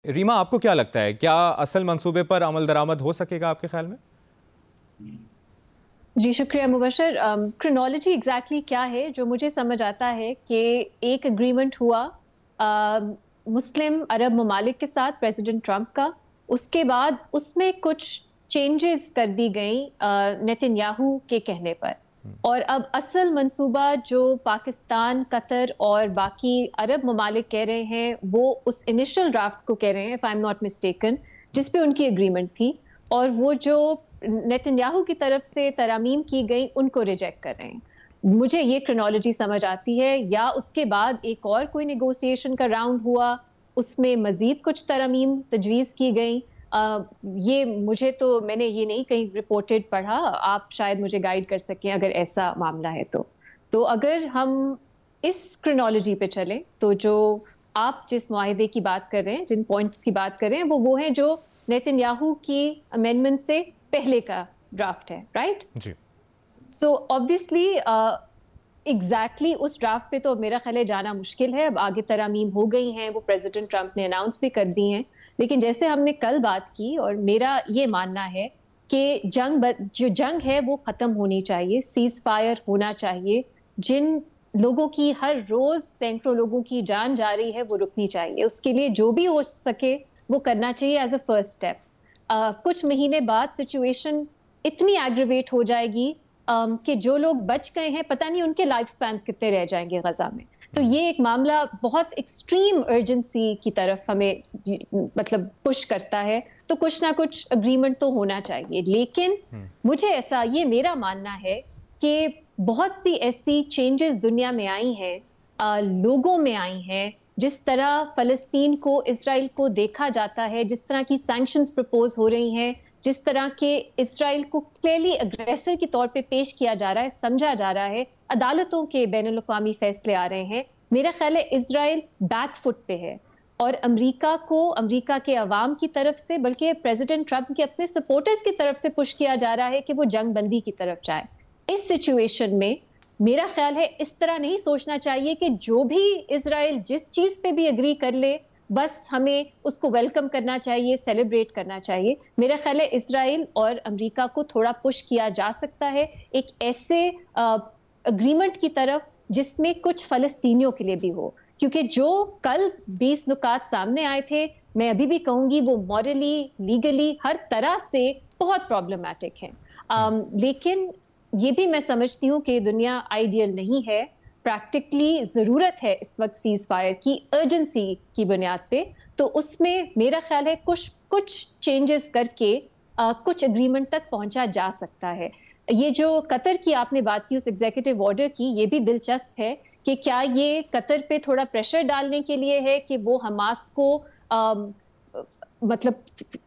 रीमा, आपको क्या लगता है, क्या असल मंसूबे पर अमल दरामद हो सकेगा आपके ख्याल में? जी शुक्रिया मुबशर। क्रोनोलॉजी एग्जैक्टली क्या है जो मुझे समझ आता है कि एक एग्रीमेंट हुआ मुस्लिम अरब ममालिक के साथ प्रेसिडेंट ट्रंप का। उसके बाद उसमें कुछ चेंजेस कर दी गई नेतन्याहू के कहने पर। और अब असल मंसूबा जो पाकिस्तान, कतर और बाकी अरब ममालिक कह रहे हैं वो उस इनिशियल ड्राफ्ट को कह रहे हैं, if I am not mistaken, जिस पे उनकी एग्रीमेंट थी। और वो जो नेतन्याहू की तरफ से तरामीम की गई उनको रिजेक्ट कर रहे हैं। मुझे ये क्रोनोलॉजी समझ आती है, या उसके बाद एक और कोई नेगोशिएशन का राउंड हुआ, उसमें मजीद कुछ तरामीम तजवीज़ की गई। ये मुझे तो मैंने ये नहीं कहीं रिपोर्टेड पढ़ा, आप शायद मुझे गाइड कर सकें अगर ऐसा मामला है तो अगर हम इस क्रोनोलॉजी पे चलें तो जो आप जिस मुआहदे की बात कर रहे हैं, जिन पॉइंट्स की बात कर रहे हैं, वो हैं जो नेतन्याहू की अमेंडमेंट से पहले का ड्राफ्ट है, राइट? जी। सो ऑब्वियसली एग्जैक्टली उस ड्राफ्ट पे तो मेरा ख्याल है जाना मुश्किल है। अब आगे तरामीम हो गई हैं, वो प्रेसिडेंट ट्रंप ने अनाउंस भी कर दी हैं। लेकिन जैसे हमने कल बात की, और मेरा ये मानना है कि जो जंग है वो खत्म होनी चाहिए, सीज फायर होना चाहिए। जिन लोगों की हर रोज सैकड़ों लोगों की जान जा रही है वो रुकनी चाहिए। उसके लिए जो भी हो सके वो करना चाहिए एज अ फर्स्ट स्टेप। कुछ महीने बाद सिचुएशन इतनी एग्रीवेट हो जाएगी कि जो लोग बच गए हैं पता नहीं उनके लाइफ स्पैन्स कितने रह जाएंगे गजा में। तो ये एक मामला बहुत एक्सट्रीम अर्जेंसी की तरफ हमें मतलब पुश करता है। तो कुछ ना कुछ अग्रीमेंट तो होना चाहिए। लेकिन मुझे ऐसा, ये मेरा मानना है कि बहुत सी ऐसी चेंजेस दुनिया में आई हैं, लोगों में आई हैं। जिस तरह फलस्तीन को, इजराइल को देखा जाता है, जिस तरह की सैंक्शंस प्रपोज हो रही हैं, जिस तरह के इजराइल को क्लियरली अग्रेसर के तौर पे पेश किया जा रहा है, समझा जा रहा है, अदालतों के बैनुल-अक़वामी फैसले आ रहे हैं, मेरा ख्याल है इजराइल बैकफुट पे है। और अमेरिका को, अमेरिका के अवाम की तरफ से, बल्कि प्रेसिडेंट ट्रंप के अपने सपोर्टर्स की तरफ से पुश किया जा रहा है कि वो जंग बंदी की तरफ जाए। इस सिचुएशन में मेरा ख्याल है इस तरह नहीं सोचना चाहिए कि जो भी इजराइल जिस चीज पे भी एग्री कर ले बस हमें उसको वेलकम करना चाहिए, सेलिब्रेट करना चाहिए। मेरा ख्याल है इजराइल और अमेरिका को थोड़ा पुश किया जा सकता है एक ऐसे अग्रीमेंट की तरफ जिसमें कुछ फलस्तीनियों के लिए भी हो। क्योंकि जो कल 20 नुकात सामने आए थे, मैं अभी भी कहूंगी वो मॉरली, लीगली, हर तरह से बहुत प्रॉब्लमैटिक है। लेकिन ये भी मैं समझती हूँ कि दुनिया आइडियल नहीं है। प्रैक्टिकली ज़रूरत है इस वक्त सीज फायर की, अर्जेंसी की बुनियाद पे। तो उसमें मेरा ख्याल है कुछ चेंजेस करके कुछ एग्रीमेंट तक पहुंचा जा सकता है। ये जो कतर की आपने बात की, उस एग्जीक्यूटिव ऑर्डर की, ये भी दिलचस्प है कि क्या ये कतर पे थोड़ा प्रेशर डालने के लिए है कि वो हमास को मतलब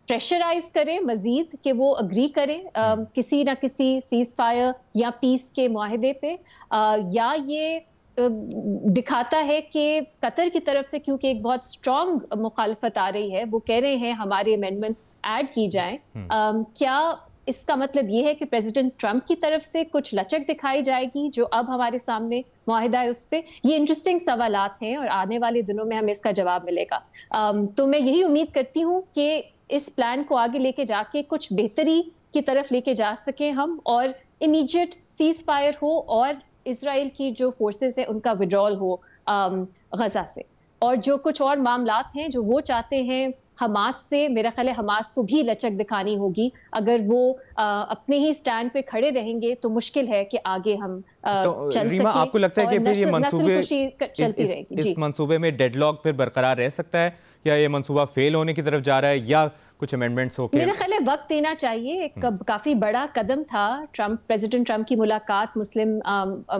प्रेशराइज करें मजीद, कि वो अग्री करें किसी ना किसी सीज फायर या पीस के मुआहदे पे, या ये दिखाता है कि कतर की तरफ से, क्योंकि एक बहुत स्ट्रॉन्ग मुखालफत आ रही है, वो कह रहे हैं हमारे अमेंडमेंट्स ऐड की जाएं। क्या इसका मतलब ये है कि प्रेसिडेंट ट्रंप की तरफ से कुछ लचक दिखाई जाएगी जो अब हमारे सामने मुआहिदा है उस पर? ये इंटरेस्टिंग सवालात हैं और आने वाले दिनों में हमें इसका जवाब मिलेगा। तो मैं यही उम्मीद करती हूँ कि इस प्लान को आगे लेके जाके कुछ बेहतरी की तरफ लेके जा सके हम, और इमीडिएट सीज फायर हो और इसराइल की जो फोर्सेस है उनका विड्रॉल हो गजा से। और जो कुछ और मामलात हैं जो वो चाहते हैं हमास से, मेरा ख्याल है हमास को भी लचक दिखानी होगी। अगर वो अपने ही स्टैंड पे खड़े रहेंगे तो मुश्किल है कि आगे हम चल रीमा, सके। आपको लगता है कि फिर ये मंसूबे, चलती रहेगी? इस मंसूबे में डेडलॉक फिर बरकरार रह सकता है, या ये मंसूबा फेल होने की तरफ जा रहा है, या कुछ अमेंडमेंट्स होके? मेरा ख्याल है वक्त देना चाहिए। काफी बड़ा कदम था प्रेसिडेंट ट्रंप की मुलाकात मुस्लिम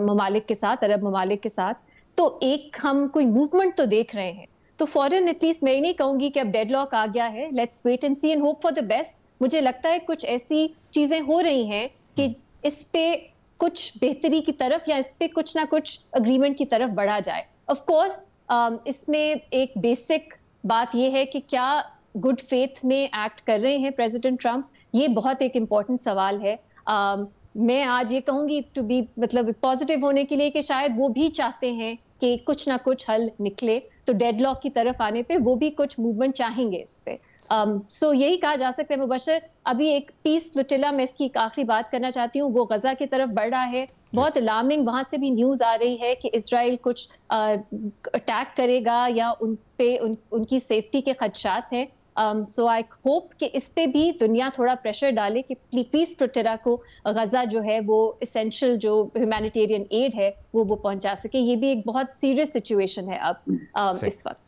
ममालिक के साथ, अरब ममालिक के साथ। तो एक हम कोई मूवमेंट तो देख रहे हैं, तो फॉरेन एटलीस्ट मैं नहीं कहूंगी कि अब डेडलॉक आ गया है, let's wait and see and hope for the best. मुझे लगता है कुछ ऐसी चीजें हो रही हैं कि इस पे कुछ बेहतरी की तरफ, या इस पे कुछ ना कुछ अग्रीमेंट की तरफ बढ़ा जाए। ऑफ कोर्स इसमें एक बेसिक बात यह है कि क्या गुड फेथ में एक्ट कर रहे हैं प्रेसिडेंट ट्रंप, ये बहुत एक इम्पॉर्टेंट सवाल है। मैं आज ये कहूंगी टू बी, मतलब पॉजिटिव होने के लिए, कि शायद वो भी चाहते हैं कि कुछ ना कुछ हल निकले। तो तो डेडलॉक की तरफ आने पे वो भी कुछ मूवमेंट चाहेंगे इस पे। सो यही कहा जा सकता है। मुबशर, अभी एक पीस फ्लोटिला में इसकी एक आखिरी बात करना चाहती हूँ, वो गजा की तरफ बढ़ रहा है। बहुत अलार्मिंग वहां से भी न्यूज आ रही है कि इसराइल कुछ अटैक करेगा या उनकी सेफ्टी के खदशात हैं। सो आई होप कि इस पे भी दुनिया थोड़ा प्रेशर डाले कि पीस फ्लोटिला को गजा जो है वो इसेंशियल जो ह्यूमैनिटेरियन एड है वो पहुंचा सके। ये भी एक बहुत सीरियस सिचुएशन है अब इस वक्त।